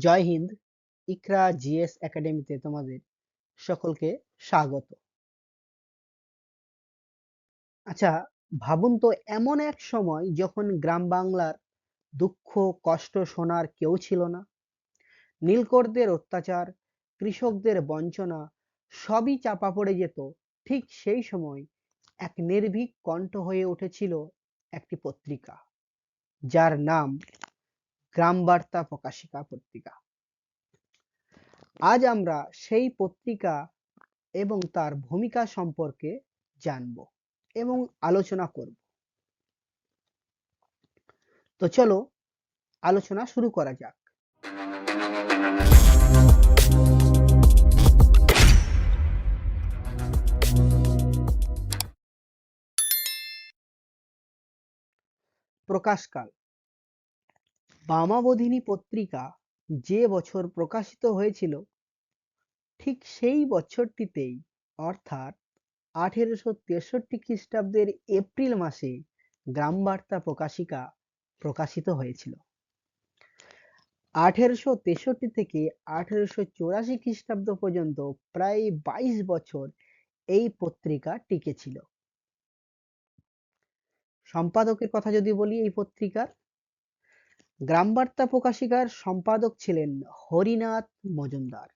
জয় হিন্দ। ইকরা GS একাডেমিতে তোমাদের সকলকে স্বাগত। আচ্ছা, ভাবুন তো এমন এক সময় যখন গ্রাম বাংলার দুঃখ কষ্ট শোনার কেউ ছিল না। নীলকরদের অত্যাচার, কৃষকদের বঞ্চনা সবই চাপা পড়ে যেত। ঠিক সেই সময় এক নির্ভীক কণ্ঠ হয়ে উঠেছিল একটি পত্রিকা, যার নাম গ্রাম বার্তা প্রকাশিকা পত্রিকা। আজ আমরা সেই পত্রিকা এবং তার ভূমিকা সম্পর্কে জানব এবং আলোচনা করব। তো চলো আলোচনা শুরু করা যাক। প্রকাশকাল। বামাবোধিনী পত্রিকা যে বছর প্রকাশিত হয়েছিল, ঠিক সেই বছরটিতেই অর্থাৎ 1863 খ্রিস্টাব্দের এপ্রিল মাসে গ্রাম বার্তা প্রকাশিকা প্রকাশিত হয়েছিল। 1863 থেকে 1884 খ্রিস্টাব্দ পর্যন্ত প্রায় 22 বছর এই পত্রিকা টিকেছিল। সম্পাদকের কথা যদি বলি, এই পত্রিকার গ্রাম বার্তা প্রকাশিকার সম্পাদক ছিলেন হরিনাথ মজুমদার।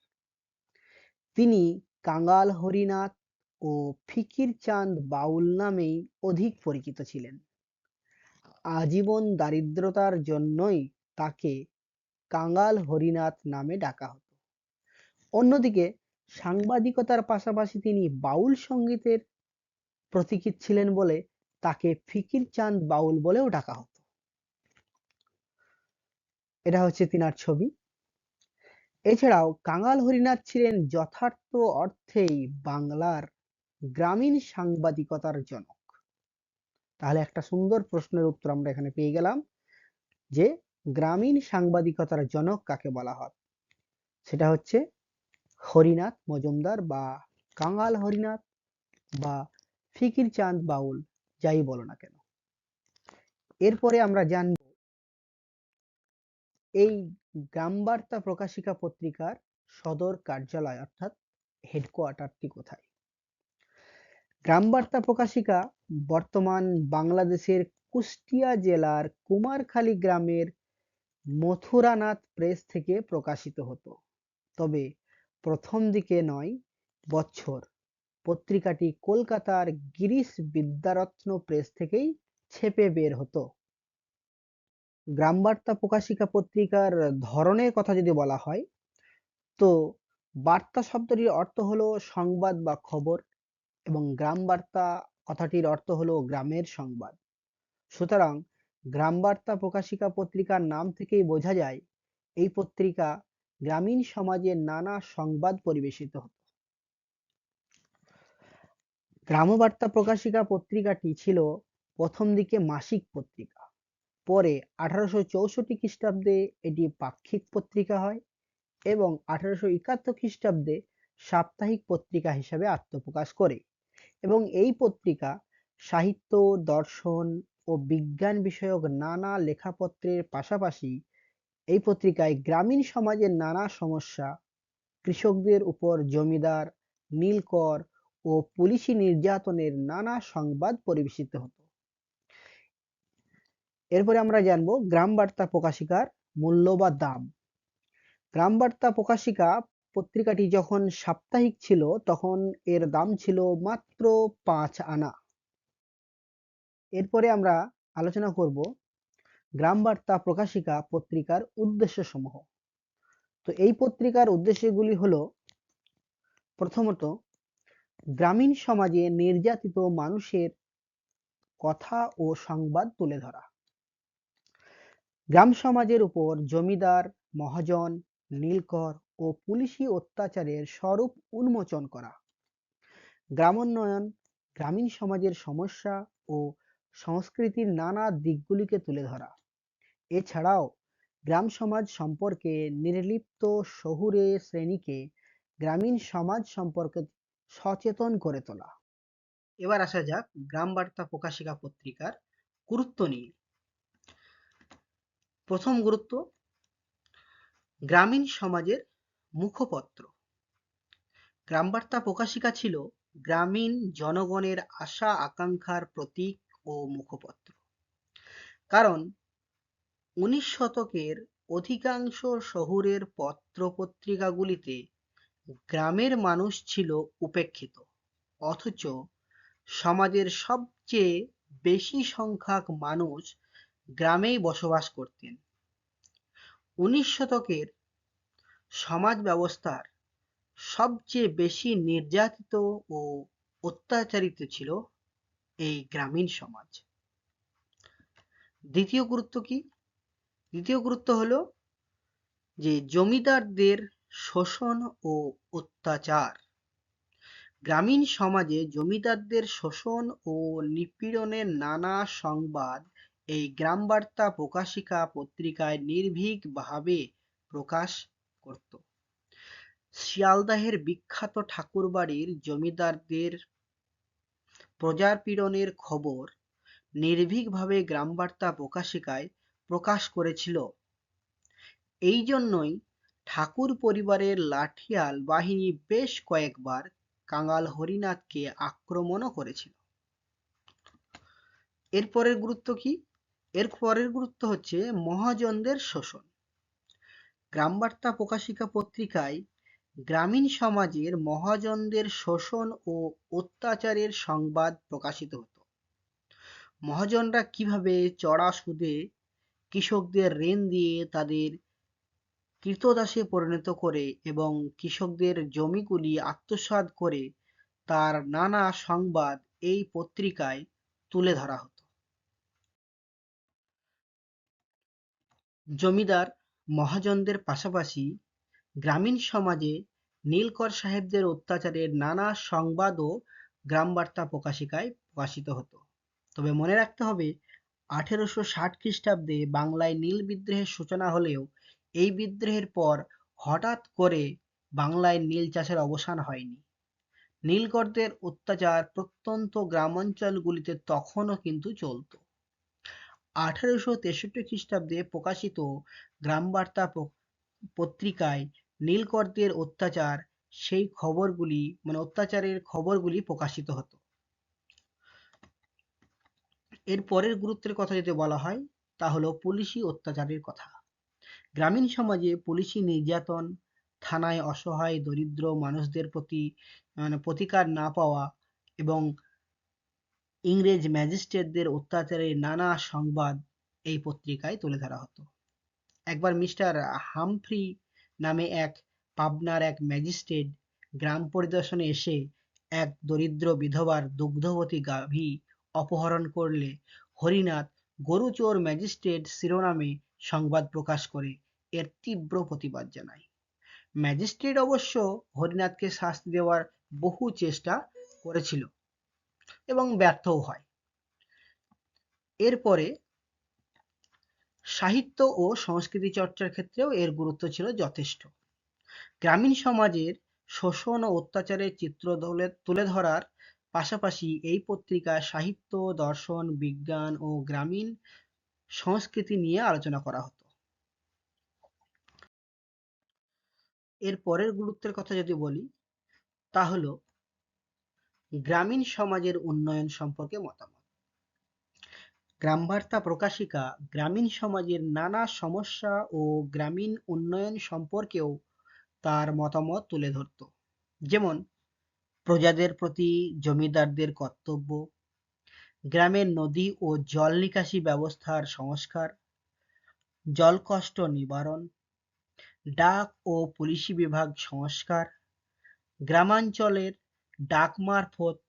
তিনি কাঙাল হরিনাথ ও ফিকির চাঁদ বাউল নামেই অধিক পরিচিত ছিলেন। আজীবন দারিদ্রতার জন্যই তাকে কাঙাল হরিনাথ নামে ডাকা হতো। অন্যদিকে সাংবাদিকতার পাশাপাশি তিনি বাউল সঙ্গীতের পথিকৃৎ ছিলেন বলে তাকে ফিকির চাঁদ বাউল বলেও ডাকা হতো। এটা হচ্ছে তিনার ছবি। এছাড়াও কাঙাল হরিনাথ ছিলেন যথার্থ অর্থেই বাংলার গ্রামীণ সাংবাদিকতার জনক। তাহলে একটা সুন্দর প্রশ্নের উত্তর আমরা এখানে পেয়ে গেলাম যে গ্রামীণ সাংবাদিকতার জনক কাকে বলা হয়। সেটা হচ্ছে হরিনাথ মজুমদার বা কাঙাল হরিনাথ বা ফিকির চাঁদ বাউল, যাই বলো না কেন। এরপরে আমরা জানব এই গ্রাম বার্তা প্রকাশিকা পত্রিকার সদর কার্যালয় অর্থাৎ হেডকোয়ার্টারটি কোথায়। গ্রাম বার্তা প্রকাশিকা বর্তমান বাংলাদেশের কুষ্টিয়া জেলার কুমারখালী গ্রামের মথুরানাথ প্রেস থেকে প্রকাশিত হতো। তবে প্রথম দিকে 9 বছর পত্রিকাটি কলকাতার গিরিশ বিদ্যারত্ন প্রেস থেকেই ছেপে বের হতো। গ্রাম বার্তা প্রকাশিকা পত্রিকার ধরনের কথা যদি বলা হয়, তো বার্তা শব্দটির অর্থ হলো সংবাদ বা খবর এবং গ্রাম বার্তা কথাটির অর্থ হলো গ্রামের সংবাদ। সুতরাং গ্রাম বার্তা প্রকাশিকা পত্রিকার নাম থেকেই বোঝা যায় এই পত্রিকা গ্রামীণ সমাজের নানা সংবাদ পরিবেশিত হতো। গ্রাম বার্তা প্রকাশিকা পত্রিকাটি ছিল প্রথম দিকে মাসিক পত্রিকা। পরে 1864 খ্রিস্টাব্দে এটি পাক্ষিক পত্রিকা হয় এবং 1871 খ্রিস্টাব্দে সাপ্তাহিক পত্রিকা হিসাবে আত্মপ্রকাশ করে এবং এই পত্রিকা সাহিত্য, দর্শন ও বিজ্ঞান বিষয়ক নানা লেখাপত্রের পাশাপাশি এই পত্রিকায় গ্রামীণ সমাজের নানা সমস্যা, কৃষকদের উপর জমিদার, নীলকর ও পুলিশি নির্যাতনের নানা সংবাদ পরিবেশিত হতো। এরপরে আমরা জানবো গ্রাম বার্তা প্রকাশিকার মূল্য বা দাম। গ্রাম বার্তা প্রকাশিকা পত্রিকাটি যখন সাপ্তাহিক ছিল তখন এর দাম ছিল মাত্র 5 আনা। এরপরে আমরা আলোচনা করব গ্রাম বার্তা প্রকাশিকা পত্রিকার উদ্দেশ্য সমূহ। তো এই পত্রিকার উদ্দেশ্যগুলি হলো, প্রথমত গ্রামীণ সমাজে নির্যাতিত মানুষের কথা ও সংবাদ তুলে ধরা। গ্রাম সমাজের উপর জমিদার, মহাজন, নীলকর ও পুলিশি অত্যাচারের স্বরূপ উন্মোচন করা। গ্রামোন্নয়ন, গ্রামীণ সমাজের সমস্যা ও সংস্কৃতির নানা দিকগুলিকে তুলে ধরা। এছাড়াও গ্রাম সমাজ সম্পর্কে নির্লিপ্ত শহুরে শ্রেণীকে গ্রামীণ সমাজ সম্পর্কে সচেতন করে তোলা। এবার আসা যাক গ্রাম বার্তা প্রকাশিকা পত্রিকার গুরুত্ব নিয়ে। প্রথম গুরুত্ব, গ্রামীণ সমাজের মুখপত্র। গ্রামবার্তা প্রকাশিকা ছিল গ্রামীণ জনগণের আশা আকাঙ্ক্ষার প্রতীক ও মুখপত্র। কারণ 19 শতকের অধিকাংশ শহুরের পত্র-পত্রিকাগুলিতে গ্রামের মানুষ ছিল উপেক্ষিত, অথচ সমাজের সবচেয়ে বেশি সংখ্যক মানুষ গ্রামেই বসবাস করতেন। 19 শতকের সমাজ ব্যবস্থার সবচেয়ে বেশি নির্যাতিত ও অত্যাচারিত ছিল এই গ্রামীণ সমাজ। দ্বিতীয় গুরুত্ব কি? দ্বিতীয় গুরুত্ব হলো যে জমিদারদের শোষণ ও অত্যাচার। গ্রামীণ সমাজে জমিদারদের শোষণ ও নিপীড়নের নানা সংবাদ এই গ্রামবার্তা প্রকাশিকা পত্রিকায় নির্ভীকভাবে প্রকাশ করত। শিয়ালদাহের বিখ্যাত ঠাকুরবাড়ির জমিদারদের প্রজাপীড়নের খবর নির্ভীকভাবে গ্রামবার্তা প্রকাশিকায় প্রকাশ করেছিল। এই জন্যই ঠাকুর পরিবারের লাঠিয়াল বাহিনী বেশ কয়েকবার কাঙাল হরিনাথকে আক্রমণও করেছিল। এরপরের গুরুত্ব কি? এর পরের গুরুত্ব হচ্ছে মহাজনদের শোষণ। গ্রামবার্তা প্রকাশিকা পত্রিকায় গ্রামীণ সমাজের মহাজনদের শোষণ ও অত্যাচারের সংবাদ প্রকাশিত হতো। মহাজনরা কিভাবে চড়া সুদে কৃষকদের ঋণ দিয়ে তাদের ক্রীতদাসে পরিণত করে এবং কৃষকদের জমিগুলি আত্মসাৎ করে তার নানা সংবাদ এই পত্রিকায় তুলে ধরা হতো। জমিদার মহাজনদের পাশাপাশি গ্রামীণ সমাজে নীলকর সাহেবদের অত্যাচারের নানা সংবাদও গ্রামবার্তা প্রকাশিকায় প্রকাশিত হতো। তবে মনে রাখতে হবে 1860 খ্রিস্টাব্দে বাংলায় নীল বিদ্রোহের সূচনা হলেও এই বিদ্রোহের পর হঠাৎ করে বাংলায় নীল চাষের অবসান হয়নি। নীলকরদের অত্যাচার প্রত্যন্ত গ্রামাঞ্চলগুলিতে তখনও কিন্তু চলত। 1863 খ্রিস্টাব্দে প্রকাশিত গ্রামবার্তা পত্রিকায় নীলকরদের অত্যাচার সেই খবরগুলি অত্যাচারের খবরগুলি প্রকাশিত হতো। এর পরের গুরুত্বের কথা যদি বলা হয় তা হলো পুলিশি অত্যাচারের কথা। গ্রামীণ সমাজে পুলিশি নির্যাতন, থানায় অসহায় দরিদ্র মানুষদের প্রতি প্রতিকার না পাওয়া এবং ইংরেজ ম্যাজিস্ট্রেটদের অত্যাচারের নানা সংবাদ এই পত্রিকায় তুলে ধরা হতো। একবার মিস্টার হামফ্রি নামে এক পাবনার এক ম্যাজিস্ট্রেট গ্রাম পরিদর্শনে এসে এক দরিদ্র বিধবার দুগ্ধবতী গাভী অপহরণ করলে হরিনাথ গরুচোর ম্যাজিস্ট্রেট শিরোনামে সংবাদ প্রকাশ করে এর তীব্র প্রতিবাদ জানায়। ম্যাজিস্ট্রেট অবশ্য হরিনাথকে শাস্তি দেওয়ার বহু চেষ্টা করেছিল এবং ব্যর্থও হয়। এরপরে সাহিত্য ও সংস্কৃতি চর্চার ক্ষেত্রেও এর গুরুত্ব ছিল যথেষ্ট। গ্রামীণ সমাজের শোষণ ও অত্যাচারের চিত্র তুলে ধরার পাশাপাশি এই পত্রিকায় সাহিত্য, দর্শন, বিজ্ঞান ও গ্রামীণ সংস্কৃতি নিয়ে আলোচনা করা হতো। এর পরের গুরুত্বের কথা যদি বলি তা হলো গ্রামীণ সমাজের উন্নয়ন সম্পর্কে মতামত। গ্রামবার্তা প্রকাশিকা গ্রামীণ সমাজের নানা সমস্যা ও গ্রামীণ উন্নয়ন সম্পর্কেও তার মতামত তুলে ধরত। যেমন প্রজাদের প্রতি জমিদারদের কর্তব্য, গ্রামের নদী ও জল নিকাশি ব্যবস্থার সংস্কার, জলকষ্ট নিবারণ, ডাক ও পুলিশি বিভাগ সংস্কার, গ্রামাঞ্চলের ডাক মারফত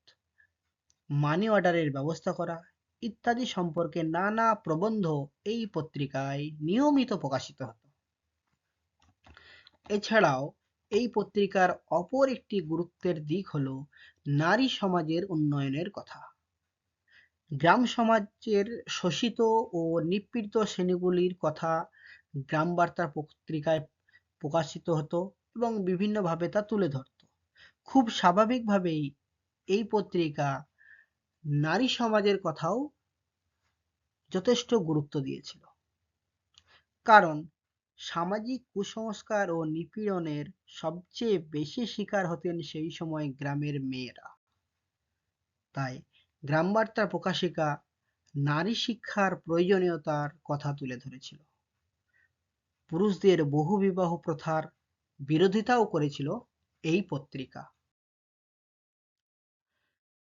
মানি অর্ডারের ব্যবস্থা করা ইত্যাদি সম্পর্কে নানা প্রবন্ধ এই পত্রিকায় নিয়মিত প্রকাশিত হতো। এছাড়াও এই পত্রিকার অপর একটি গুরুত্বের দিক হলো নারী সমাজের উন্নয়নের কথা। গ্রাম সমাজের শোষিত ও নিপীড়িত শ্রেণীগুলির কথা গ্রামবার্তা পত্রিকায় প্রকাশিত হতো এবং বিভিন্নভাবে তা তুলে ধরত। খুব স্বাভাবিকভাবেই এই পত্রিকা নারী সমাজের কথাও যথেষ্ট গুরুত্ব দিয়েছিল। কারণ সামাজিক কুসংস্কার ও নিপীড়নের সবচেয়ে বেশি শিকার হতেন সেই সময় গ্রামের মেয়েরা। তাই গ্রামবার্তা প্রকাশিকা নারী শিক্ষার প্রয়োজনীয়তার কথা তুলে ধরেছিল। পুরুষদের বহুবিবাহ প্রথার বিরোধিতাও করেছিল এই পত্রিকা।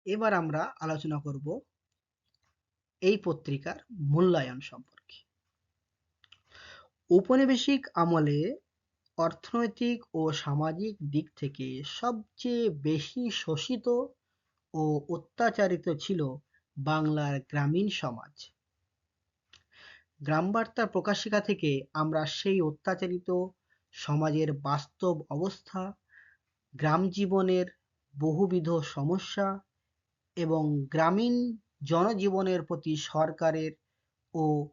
এবার আমরা আলোচনা করব এই পত্রিকার মূল্যায়ন সম্পর্কে। ঔপনিবেশিক আমলে অর্থনৈতিক ও সামাজিক দিক থেকে সবচেয়ে বেশি শোষিত ও অত্যাচারিত ছিল বাংলার গ্রামীণ সমাজ। গ্রামবার্তা প্রকাশিকা থেকে আমরা সেই অত্যাচারিত সমাজের বাস্তব অবস্থা, গ্রাম জীবনের বহুবিধ সমস্যা এবং গ্রামীণ জনজীবনের প্রতি সরকারের ও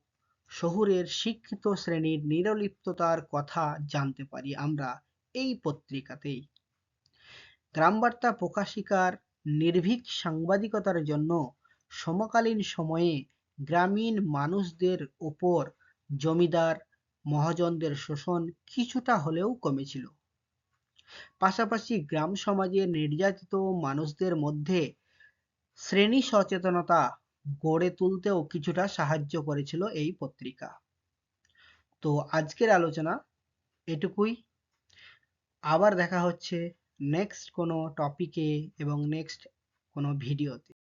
শহুরের শিক্ষিত শ্রেণীর নিরলিপ্ততার কথা জানতে পারি আমরা এই পত্রিকাতেই। গ্রামবার্তা প্রকাশিকার নির্ভীক সাংবাদিকতার জন্য সমকালীন সময়ে গ্রামীণ মানুষদের ওপর জমিদার মহাজনদের শোষণ কিছুটা হলেও কমেছিল। পাশাপাশি গ্রাম সমাজের নির্যাতিত মানুষদের মধ্যে শ্রেণী সচেতনতা গড়ে তুলতেও কিছুটা সাহায্য করেছিল এই পত্রিকা। তো আজকের আলোচনা এটুকুই। আবার দেখা হচ্ছে নেক্সট কোনো টপিকে এবং নেক্সট কোনো ভিডিওতে।